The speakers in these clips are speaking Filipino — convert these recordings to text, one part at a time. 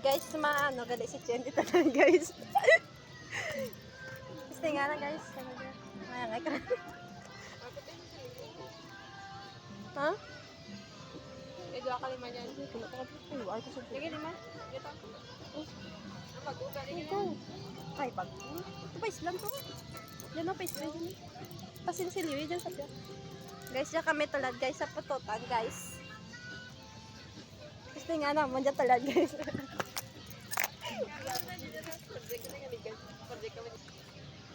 guys, maano, gali si Chen dito na guys. Gusto nga na guys. Mayang ay ka. Ha? Medyo akalima niyan. Sige, lima. Ito. Ito. Ay, pag. Ito pa islam to. Yan ang pa islam. Pasin si Liwi dyan sa tiyan. Guys, dyan kami tulad guys sa pututan guys. Gusto nga naman dyan tulad guys.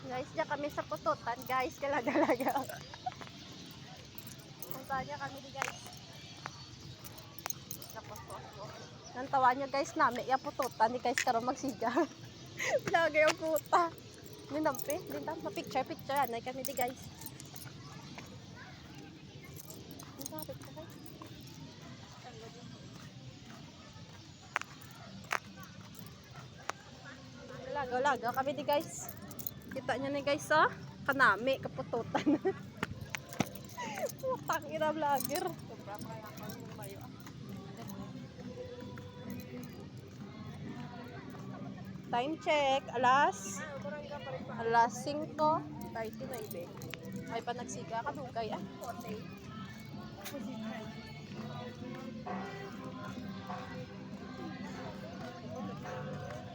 Guys, dyan kami sa pututan guys. Kalagalaga. Punta niya kami di guys. Nantawa niya guys namin. Iya pututan ni guys karon magsiga. Lagi ang puta. Ninampi. Lintang pa picture. Anay kami di guys. Lagaw kami di guys. Kita niya ni guys oh. Kanami kapututan. Putang ina vlogger. Time check. Alas 5:30 na ibe. Ay pa nagsiga ka dugay ah.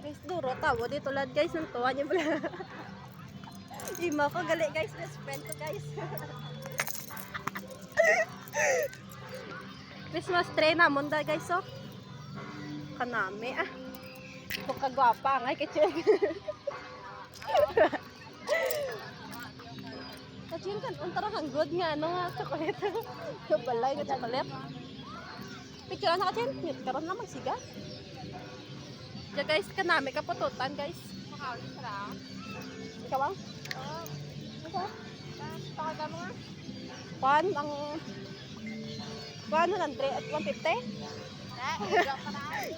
Guys, duro tawo dito lad guys ng tuwa niya pala. Ima ko gali guys, best friend ko guys. Christmas tree na munda guys oh. Kanami ah. Kung kagwapa ngay kitchen. Kachin kan untara hang good nga ano nga chocolate. Balay nga chocolate. Picture na kachin, mute karon na magsiga. Ya guys, kanami kapututan guys. Makawin sila. Ikaw ang? Ikaw? Pakaga mo nga. Kuan ang kuan 100 at 150?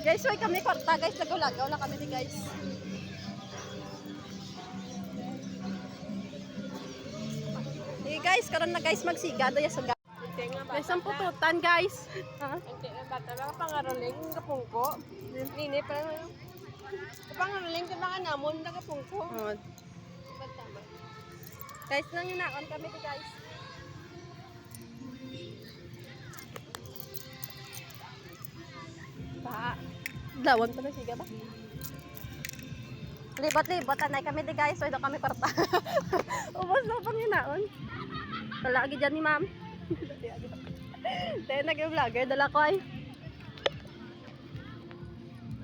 Guys, why kami kwarta guys, lagaw-lagaw lang kami di guys. Hey guys, karon na guys magsiga do ya sa guys, ang pututan guys. Ha? Hindi na bata lang pangaroling kapungko. Nini pa lang. Pangaroling ka baka namon na kapungko. Oh. Guys, nang hinaon kami di guys. Pa. Dawan pa na siga ba? Libat-libat anay kami di guys, so ito kami kwarta. Ubos na pang hinaon. Talagi dyan ni ma'am. Dahil nag-vlogger, dala ko ay.